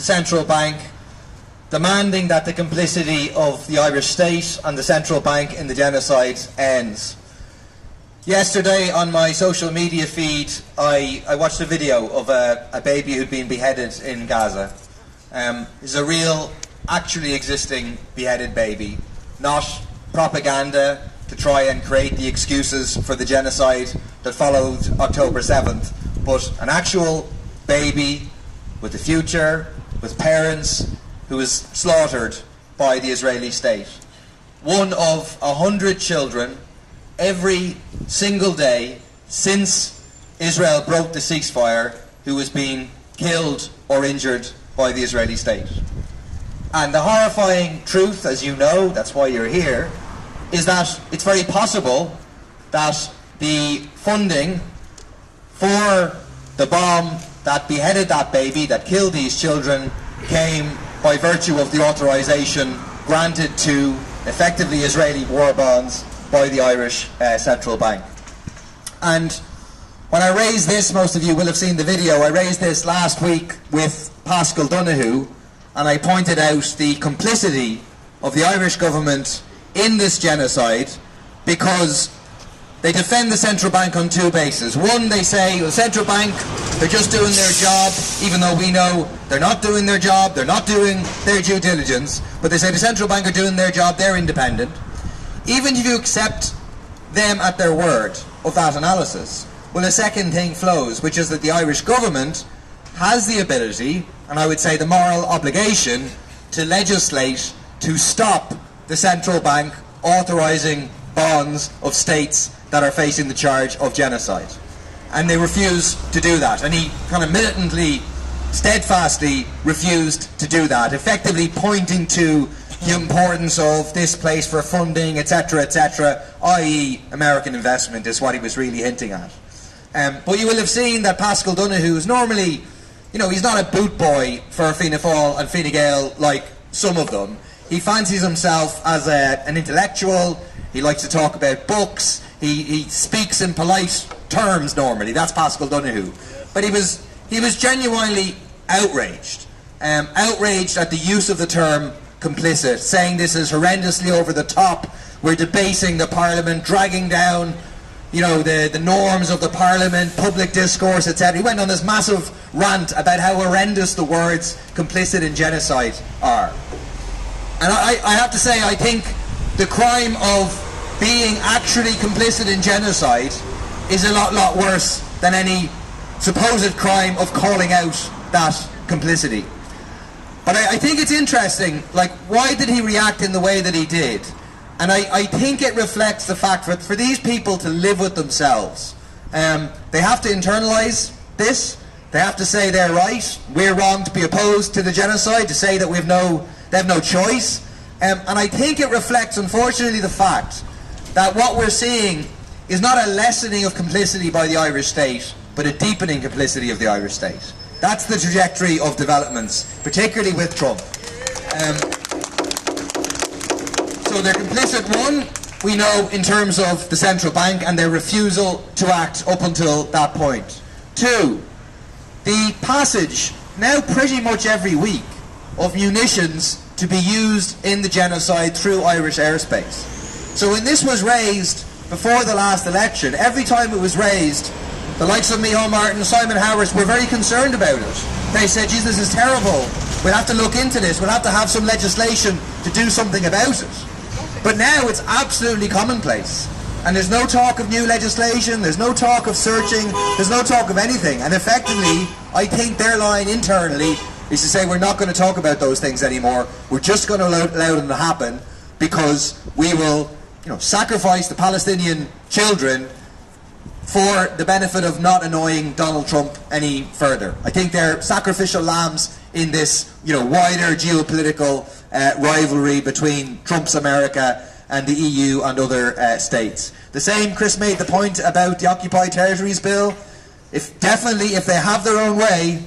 central bank, demanding that the complicity of the Irish state and the central bank in the genocide ends. Yesterday on my social media feed I watched a video of a baby who'd been beheaded in Gaza. It's a real, actually existing beheaded baby, not propaganda to try and create the excuses for the genocide that followed October 7th, but an actual baby with a future, with parents, who was slaughtered by the Israeli state. One of 100 children every single day since Israel broke the ceasefire who has been killed or injured by the Israeli state. And the horrifying truth, as you know, that's why you're here, is that it's very possible that the funding for the bomb that beheaded that baby, that killed these children, came by virtue of the authorization granted to effectively Israeli war bonds by the Irish Central Bank. And when I raised this, most of you will have seen the video, I raised this last week with Paschal Donoghue, and I pointed out the complicity of the Irish government in this genocide, because they defend the central bank on two bases. One, they say, the central bank, they're just doing their job, even though we know they're not doing their job, they're not doing their due diligence, but they say the central bank are doing their job, they're independent. Even if you accept them at their word of that analysis, well, a second thing flows, which is that the Irish government has the ability, and I would say the moral obligation, to legislate to stop the central bank authorizing bonds of states that are facing the charge of genocide. And they refuse to do that. And he kind of militantly, steadfastly refused to do that, effectively pointing to the importance of this place for funding, etc., i.e. American investment is what he was really hinting at. But you will have seen that Paschal Donoghue is normally, you know, he's not a boot boy for Fianna Fáil and Fine Gael like some of them. He fancies himself as an intellectual. He likes to talk about books. He speaks in polite terms normally. That's Paschal Donoghue. But he was genuinely outraged. Outraged at the use of the term complicit, saying this is horrendously over the top. We're debasing the Parliament, dragging down, you know, the norms of the Parliament, public discourse, etc. He went on this massive rant about how horrendous the words complicit and genocide are. And I have to say, I think the crime of being actually complicit in genocide is a lot worse than any supposed crime of calling out that complicity. But I think it's interesting, like, why did he react in the way that he did? And I think it reflects the fact that for these people to live with themselves, they have to internalise this. They have to say they're right, we're wrong to be opposed to the genocide, to say that they have no choice. And I think it reflects, unfortunately, the fact that what we're seeing is not a lessening of complicity by the Irish state, but a deepening complicity of the Irish state. That's the trajectory of developments, particularly with Trump. So they're complicit, one, we know, in terms of the central bank and their refusal to act up until that point. Two, the passage, now pretty much every week, of munitions to be used in the genocide through Irish airspace. So when this was raised before the last election, every time it was raised, the likes of Micheál Martin, Simon Harris were very concerned about it. They said, "Geez, this is terrible. We'll have to look into this. We'll have to have some legislation to do something about it." But now it's absolutely commonplace. And there's no talk of new legislation, there's no talk of searching, there's no talk of anything. And effectively, I think their line internally is to say, we're not going to talk about those things anymore. We're just going to allow them to happen, because we will, you know, sacrifice the Palestinian children for the benefit of not annoying Donald Trump any further. I think they're sacrificial lambs in this, you know, wider geopolitical rivalry between Trump's America and the EU and other states. The same, Chris made the point about the Occupied Territories Bill. If they have their own way,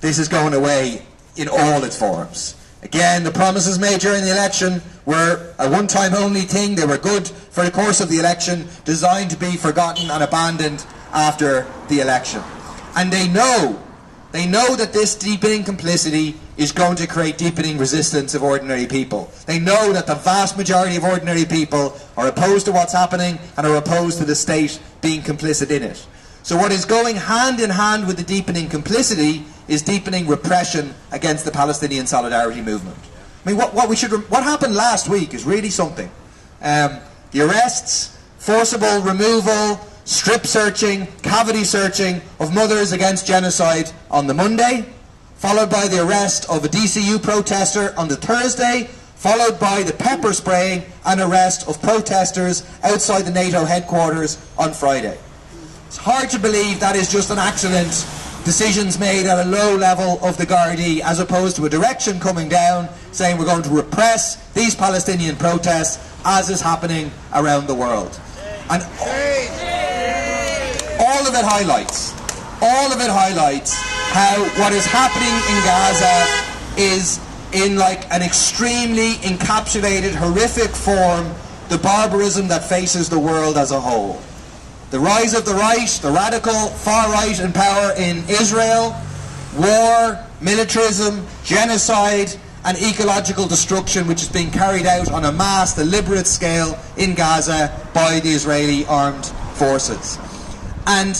this is going away in all its forms. Again, the promises made during the election were a one-time only thing. They were good for the course of the election, designed to be forgotten and abandoned after the election. And they know They know that this deepening complicity is going to create deepening resistance of ordinary people. They know that the vast majority of ordinary people are opposed to what's happening and are opposed to the state being complicit in it. So what is going hand in hand with the deepening complicity is deepening repression against the Palestinian solidarity movement. I mean, what happened last week is really something. The arrests, forcible removal, strip searching, cavity searching of mothers against genocide on the Monday, followed by the arrest of a DCU protester on the Thursday, followed by the pepper spraying and arrest of protesters outside the NATO headquarters on Friday. It's hard to believe that is just an accident, decisions made at a low level of the Gardaí, as opposed to a direction coming down saying we're going to repress these Palestinian protests as is happening around the world. And all of it highlights how what is happening in Gaza is, in like an extremely encapsulated, horrific form, the barbarism that faces the world as a whole. The rise of the right, the radical far right in power in Israel, war, militarism, genocide, and ecological destruction which is being carried out on a mass, deliberate scale in Gaza by the Israeli armed forces. And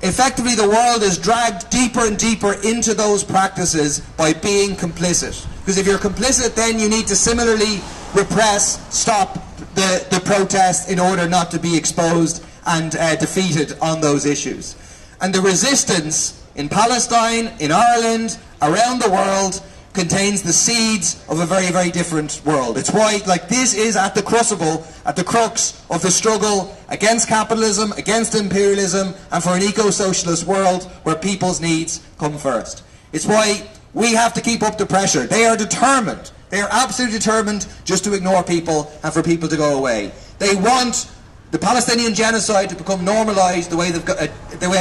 effectively the world is dragged deeper and deeper into those practices by being complicit. Because if you're complicit, then you need to similarly repress, stop the protest in order not to be exposed and defeated on those issues. And the resistance in Palestine, in Ireland, around the world, contains the seeds of a very, very different world. It's why, like, this is at the crucible, at the crux of the struggle against capitalism, against imperialism, and for an eco-socialist world where people's needs come first. It's why we have to keep up the pressure. They are determined. They are absolutely determined just to ignore people and for people to go away. They want the Palestinian genocide to become normalised the way they've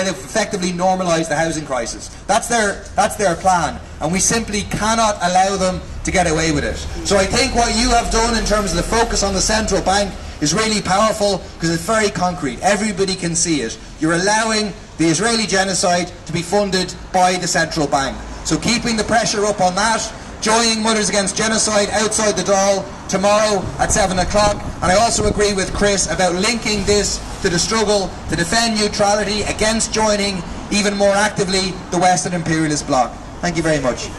effectively normalised the housing crisis. That's their plan, and we simply cannot allow them to get away with it. So I think what you have done in terms of the focus on the central bank is really powerful because it's very concrete. Everybody can see it. You're allowing the Israeli genocide to be funded by the central bank. So keeping the pressure up on that, joining Mothers Against Genocide outside the Dáil tomorrow at 7 o'clock. And I also agree with Chris about linking this to the struggle to defend neutrality against joining even more actively the Western imperialist bloc. Thank you very much.